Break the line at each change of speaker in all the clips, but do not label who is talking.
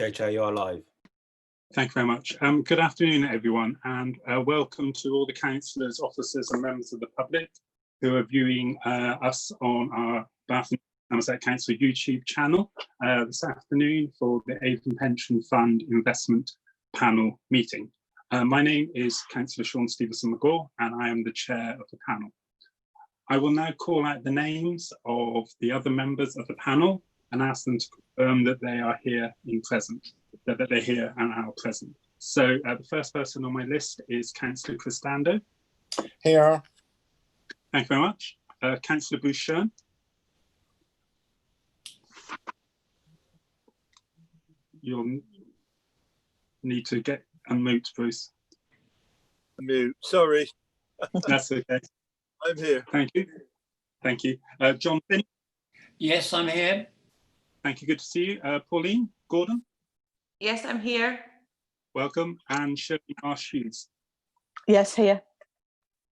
Okay, Chair, you are live.
Thank you very much. Good afternoon, everyone, and welcome to all the councillors, officers and members of the public who are viewing us on our Bath and Somerset Council YouTube channel this afternoon for the Avon Pension Fund Investment Panel meeting. My name is Councillor Sean Stevenson-McGaw and I am the chair of the panel. I will now call out the names of the other members of the panel and ask them to confirm that they are here that they're here and are present. So the first person on my list is Councillor Cristando.
Here.
Thank you very much. Councillor Bruce Shern. You'll need to get unmute, Bruce.
Mute, sorry.
That's okay.
I'm here.
Thank you. Thank you. John Finney.
Yes, I'm here.
Thank you. Good to see you. Pauline Gordon.
Yes, I'm here.
Welcome. And Shirley Marsh-Hughes.
Yes, here.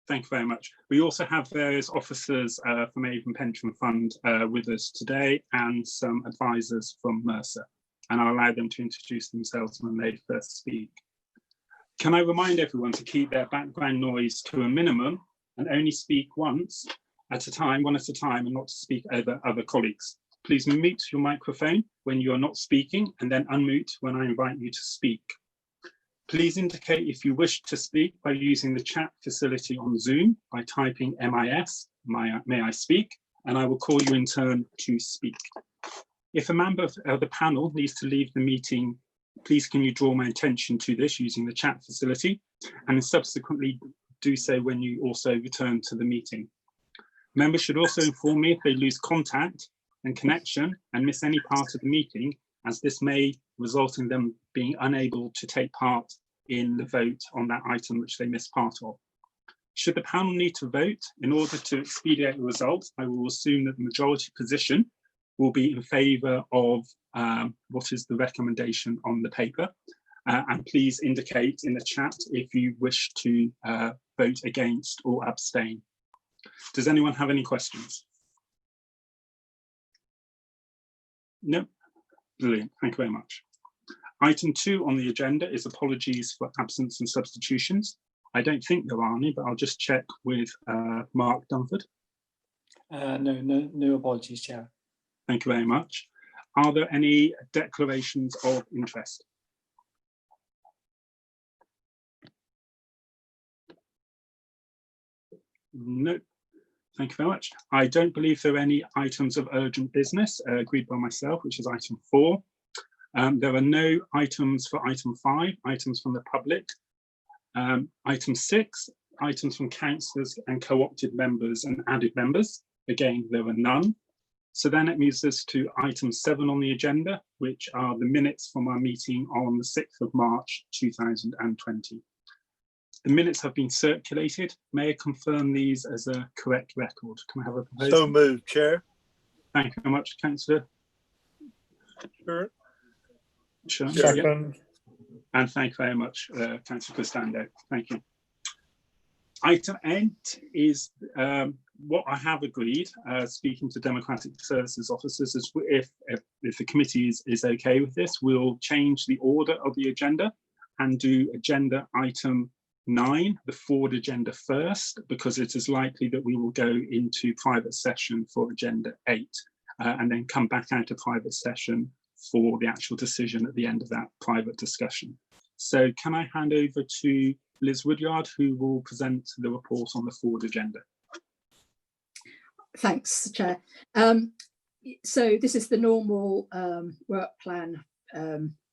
Thank you very much. We also have various officers from Avon Pension Fund with us today and some advisors from Mercer. And I'll allow them to introduce themselves when they first speak. Can I remind everyone to keep their background noise to a minimum and only speak once at a time, one at a time, and not to speak over other colleagues. Please mute your microphone when you are not speaking and then unmute when I invite you to speak. Please indicate if you wish to speak by using the chat facility on Zoom by typing MIS, may I speak, and I will call you in turn to speak. If a member of the panel needs to leave the meeting, please can you draw my attention to this using the chat facility and subsequently do so when you also return to the meeting. Members should also inform me if they lose contact and connection and miss any part of the meeting, as this may result in them being unable to take part in the vote on that item which they missed part of. Should the panel need to vote, in order to expedite the result, I will assume that the majority position will be in favour of what is the recommendation on the paper. And please indicate in the chat if you wish to vote against or abstain. Does anyone have any questions? No? Brilliant, thank you very much. Item 2 on the agenda is apologies for absence and substitutions. I don't think there are any, but I'll just check with Mark Dunford.
No apologies, Chair.
Thank you very much. Are there any declarations of interest? No. Thank you very much. I don't believe there are any items of urgent business agreed by myself, which is item 4. There are no items for item 5, items from the public. Item 6, items from councillors and co-opted members and added members. Again, there are none. So then it moves us to item 7 on the agenda, which are the minutes from our meeting on the 6th of March 2020. The minutes have been circulated. May I confirm these as a correct record? Can I have a proposal?
So moved, Chair.
Thank you very much, Councillor.
Sure.
Sure.
Second.
Yeah. And thank you very much, Councillor Cristando. Thank you. Item 8 is what I have agreed, speaking to Democratic Services officers, is if the committee is okay with this, we'll change the order of the agenda and do agenda item 9, the forward agenda first, because it is likely that we will go into private session for agenda 8 and then come back out of private session for the actual decision at the end of that private discussion. So can I hand over to Liz Woodyard, who will present the report on the forward agenda?
Thanks, Chair. So this is the normal work plan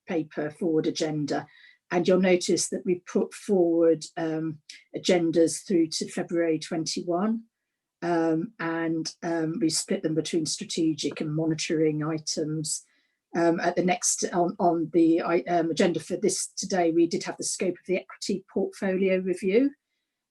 paper forward agenda. And you'll notice that we put forward agendas through to February 21, and we split them between strategic and monitoring items. At the next on the agenda for this today, we did have the scope of the equity portfolio review.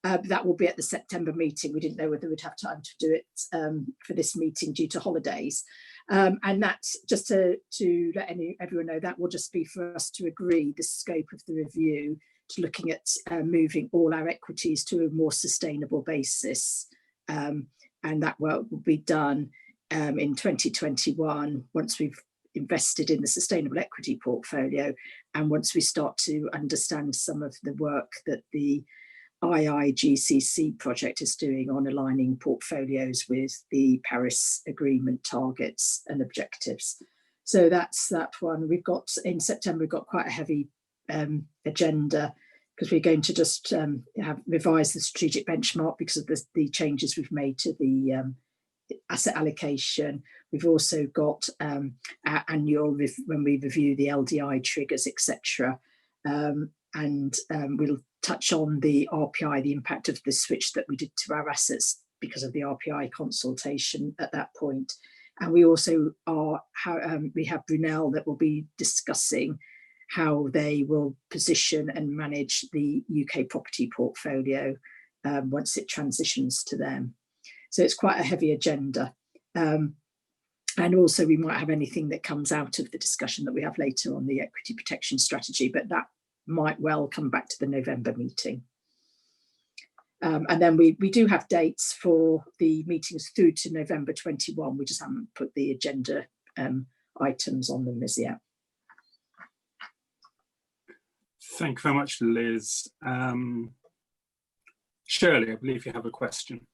But that will be at the September meeting. We didn't know whether we'd have time to do it for this meeting due to holidays. And that's just to let everyone know, that will just be for us to agree the scope of the review to looking at moving all our equities to a more sustainable basis. And that work will be done in 2021 once we've invested in the sustainable equity portfolio. And once we start to understand some of the work that the IIGCC project is doing on aligning portfolios with the Paris Agreement targets and objectives. So that's that one. We've got, in September, we've got quite a heavy agenda, because we're going to just revise the strategic benchmark because of the changes we've made to the asset allocation. We've also got our annual, when we review the LDI triggers, etc. And we'll touch on the RPI, the impact of the switch that we did to our assets because of the RPI consultation at that point. And we also we have Brunel that will be discussing how they will position and manage the UK property portfolio once it transitions to them. So it's quite a heavy agenda. And also we might have anything that comes out of the discussion that we have later on the equity protection strategy, but that might well come back to the November meeting. And then we do have dates for the meetings through to November 21. We just haven't put the agenda items on them as yet.
Thank you very much, Liz. Shirley, I believe you have a question.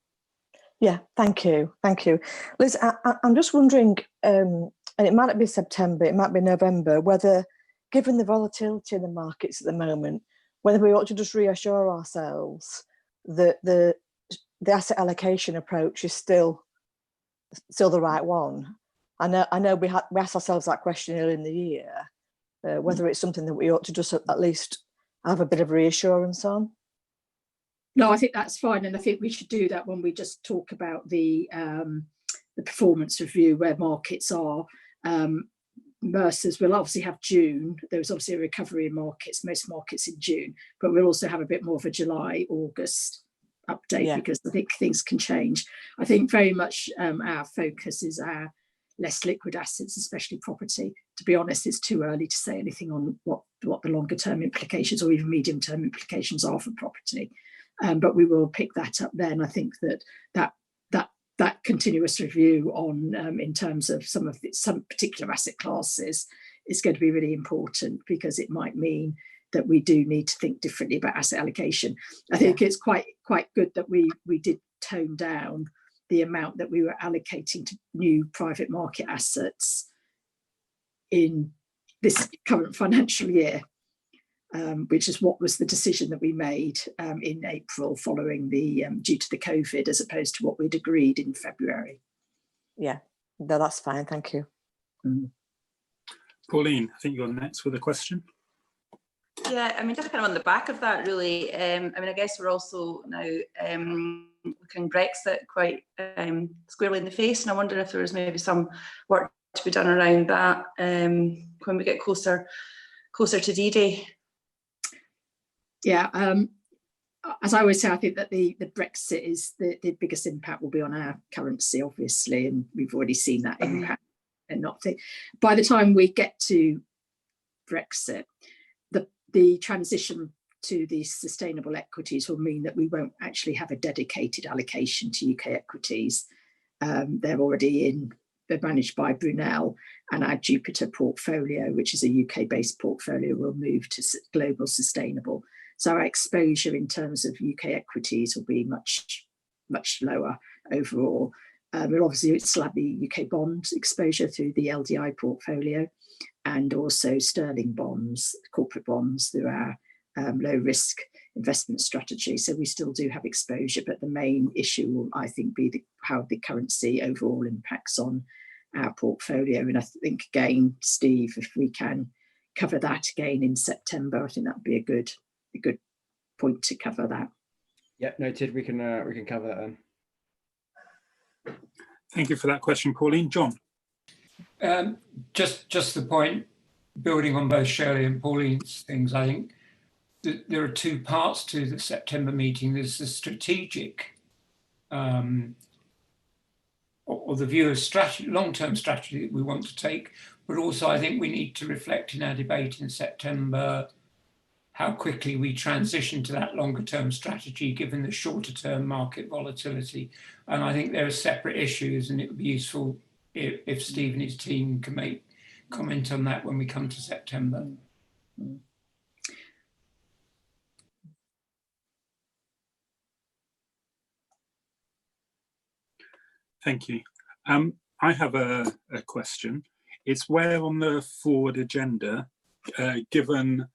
Yeah, thank you. Thank you. Liz, I'm just wondering, and it might not be September, it might be November, whether, given the volatility in the markets at the moment, whether we ought to just reassure ourselves that the asset allocation approach is still the right one. I know we asked ourselves that question earlier in the year, whether it's something that we ought to just at least have a bit of reassurance on.
No, I think that's fine, and I think we should do that when we just talk about the performance review, where markets are. Mercer's will obviously have June. There was obviously a recovery in markets, most markets in June, but we'll also have a bit more of a July, August update, because I think things can change. I think very much our focus is our less liquid assets, especially property. To be honest, it's too early to say anything on what the longer term implications or even medium term implications are for property. But we will pick that up then. I think that continuous review on in terms of some particular asset classes is going to be really important, because it might mean that we do need to think differently about asset allocation. I think it's quite good that we did tone down the amount that we were allocating to new private market assets in this current financial year, which is what was the decision that we made in April following the due to the COVID, as opposed to what we'd agreed in February.
Yeah, no, that's fine. Thank you.
Pauline, I think you're next with a question.
Yeah, I mean, just kind of on the back of that, really. I mean, I guess we're also now looking Brexit quite squarely in the face, and I wonder if there was maybe some work to be done around that when we get closer to D-Day.
Yeah, as I always say, I think that the Brexit is the biggest impact will be on our currency, obviously, and we've already seen that impact. And by the time we get to Brexit, the transition to the sustainable equities will mean that we won't actually have a dedicated allocation to UK equities. They're already they're managed by Brunel, and our Jupiter portfolio, which is a UK-based portfolio, will move to global sustainable. So our exposure in terms of UK equities will be much lower overall. We'll obviously still have the UK bond exposure through the LDI portfolio, and also sterling bonds, corporate bonds, through our low risk investment strategy. So we still do have exposure, but the main issue will, I think, be how the currency overall impacts on our portfolio. And I think, again, Steve, if we can cover that again in September, I think that would be a good point to cover that.
Yeah, noted. We can cover that then.
Thank you for that question, Pauline. John.
Just the point, building on both Shirley and Pauline's things, I think there are two parts to the September meeting. There's the strategic, or the view of strategy, long-term strategy that we want to take, but also I think we need to reflect in our debate in September how quickly we transition to that longer-term strategy, given the shorter-term market volatility. And I think there are separate issues, and it would be useful if Steve and his team can comment on that when we come to September.
Thank you. I have a question. It's where on the forward agenda, given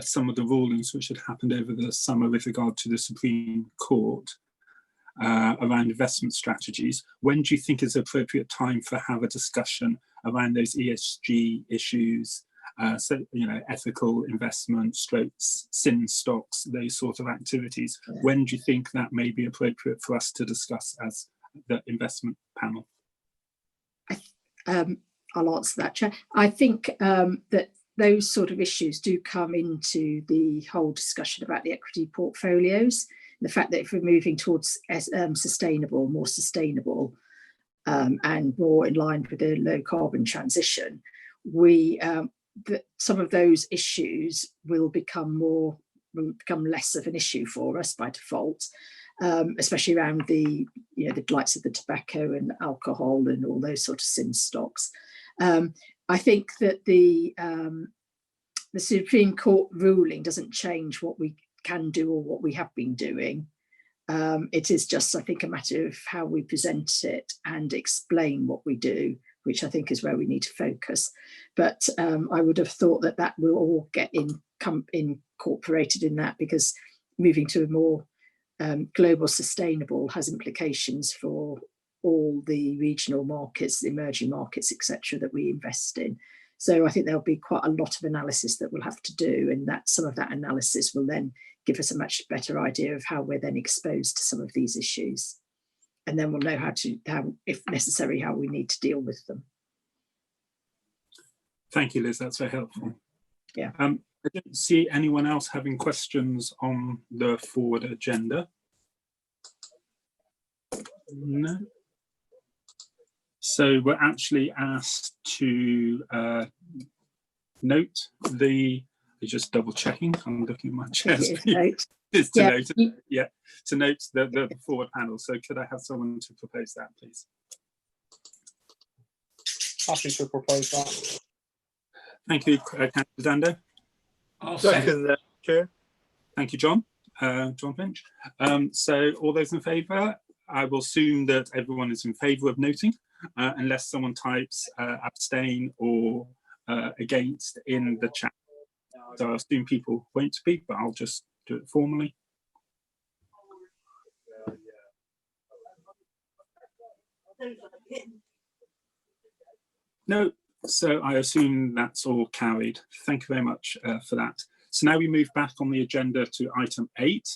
some of the rulings which had happened over the summer with regard to the Supreme Court around investment strategies, when do you think is the appropriate time for have a discussion around those ESG issues, so, you know, ethical investment, strokes, sin stocks, those sort of activities? When do you think that may be appropriate for us to discuss as the investment panel?
I'll answer that, Chair. I think that those sort of issues do come into the whole discussion about the equity portfolios. The fact that if we're moving towards more sustainable and more in line with the low carbon transition, some of those issues will become less of an issue for us by default, especially around the likes of the tobacco and alcohol and all those sort of sin stocks. I think that the Supreme Court ruling doesn't change what we can do or what we have been doing. It is just, I think, a matter of how we present it and explain what we do, which I think is where we need to focus. But I would have thought that will all get incorporated in that, because moving to a more global sustainable has implications for all the regional markets, the emerging markets, etc., that we invest in. So I think there'll be quite a lot of analysis that we'll have to do, and that some of that analysis will then give us a much better idea of how we're then exposed to some of these issues. And then we'll know how, if necessary, how we need to deal with them.
Thank you, Liz. That's very helpful.
Yeah.
I don't see anyone else having questions on the forward agenda. No. So we're actually asked to note just double checking, I'm looking at my chair. To note the forward panel. So could I have someone to propose that, please?
Happy to propose that.
Thank you, Councillor Dando.
I'll
Second that, Chair.
Thank you, John. John Finch. So all those in favour? I will assume that everyone is in favour of noting, unless someone types abstain or against in the chat. So I assume people won't speak, but I'll just do it formally. No, so I assume that's all carried. Thank you very much for that. So now we move back on the agenda to item 8,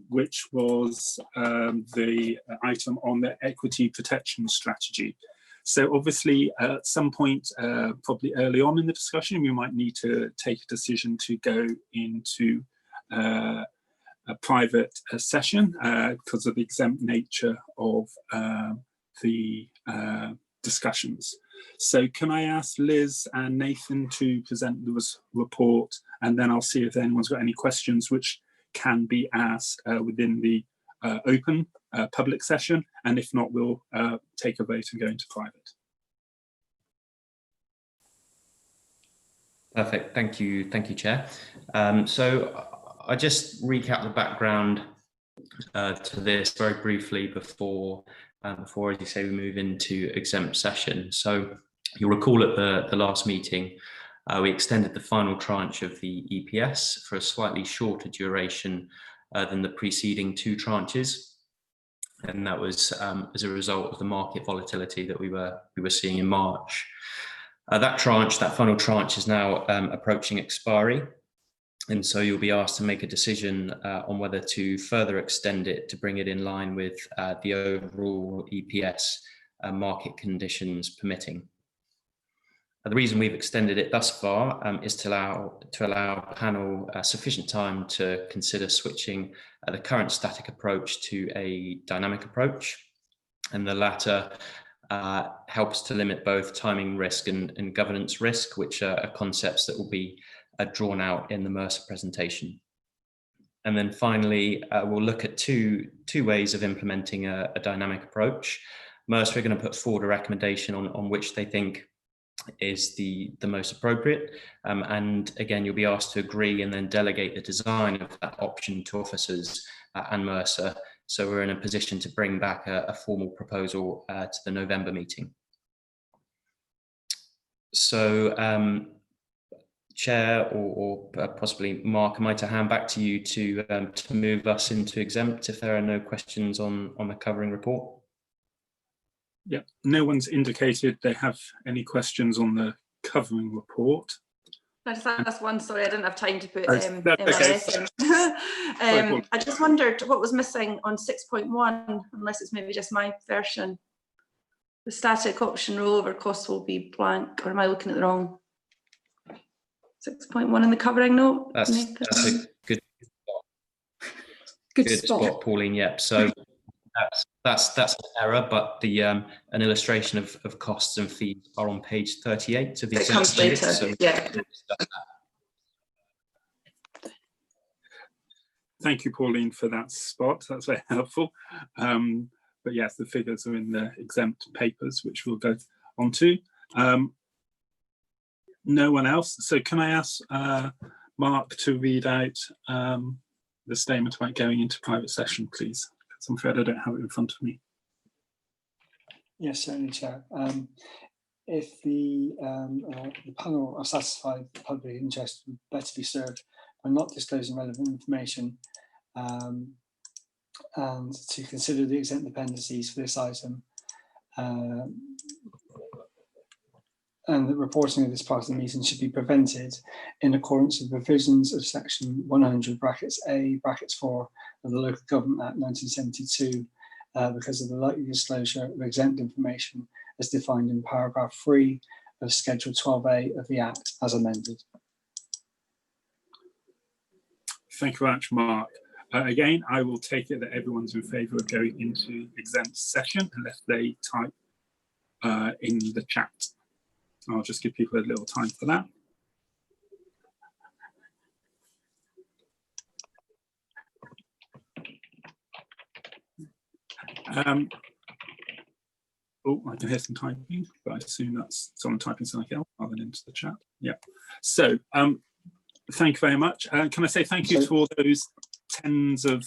which was the item on the equity protection strategy. So obviously at some point, probably early on in the discussion, we might need to take a decision to go into a private session because of the exempt nature of the discussions. So can I ask Liz and Nathan to present the report, and then I'll see if anyone's got any questions which can be asked within the open public session, and if not, we'll take a vote and go into private.
Perfect, thank you, Chair. So I just recap the background to this very briefly before, as you say, we move into exempt session. So you'll recall at the last meeting, we extended the final tranche of the EPS for a slightly shorter duration than the preceding 2 tranches, and that was as a result of the market volatility that we were seeing in March. That final tranche is now approaching expiry, and so you'll be asked to make a decision on whether to further extend it to bring it in line with the overall EPS market conditions permitting. The reason we've extended it thus far is to allow panel sufficient time to consider switching the current static approach to a dynamic approach, and the latter helps to limit both timing risk and governance risk, which are concepts that will be drawn out in the Mercer presentation. And then finally, we'll look at two ways of implementing a dynamic approach. Mercer are going to put forward a recommendation on which they think is the most appropriate. And again, you'll be asked to agree and then delegate the design of that option to officers and Mercer. So we're in a position to bring back a formal proposal to the November meeting. So Chair or possibly Mark, am I to hand back to you to move us into exempt if there are no questions on the covering report?
Yeah, no one's indicated they have any questions on the covering report.
I just asked one, sorry, I didn't have time to put
That's
MLS
okay.
in. I just wondered what was missing on 6.1, unless it's maybe just my version. The static option rollover costs will be blank, or am I looking at the wrong? 6.1 in the covering note.
That's a good spot, Pauline. Yep. So that's an error, but the an illustration of costs and fees are on page 38 of the
it comes later. So yeah.
Thank you, Pauline, for that spot. That's very helpful. But yes, the figures are in the exempt papers, which we'll go on to. No one else. So can I ask Mark to read out the statement about going into private session, please? Because I'm afraid I don't have it in front of me.
Yes, certainly, Chair. If the panel are satisfied the public interest would better be served by not disclosing relevant information, and to consider the exempt dependencies for this item, and that reporting of this part of the meeting should be prevented in accordance with provisions of section 100(a)(4) of the Local Government Act 1972, because of the likely disclosure of exempt information as defined in paragraph 3 of Schedule 12A of the Act as amended.
Thank you very much, Mark. Again, I will take it that everyone's in favour of going into exempt session unless they type in the chat. I'll just give people a little time for that. Oh, I can hear some typing, but I assume that's someone typing something else rather than into the chat. Yeah. So thank you very much. Can I say thank you to all those tens of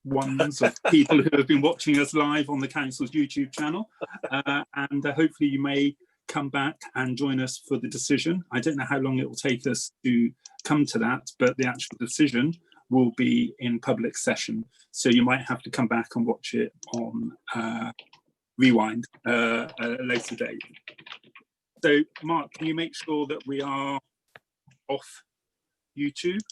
ones of people who have been watching us live on the council's YouTube channel, and hopefully you may come back and join us for the decision. I don't know how long it will take us to come to that, but the actual decision will be in public session, so you might have to come back and watch it on rewind a later date. So Mark, can you make sure that we are off YouTube?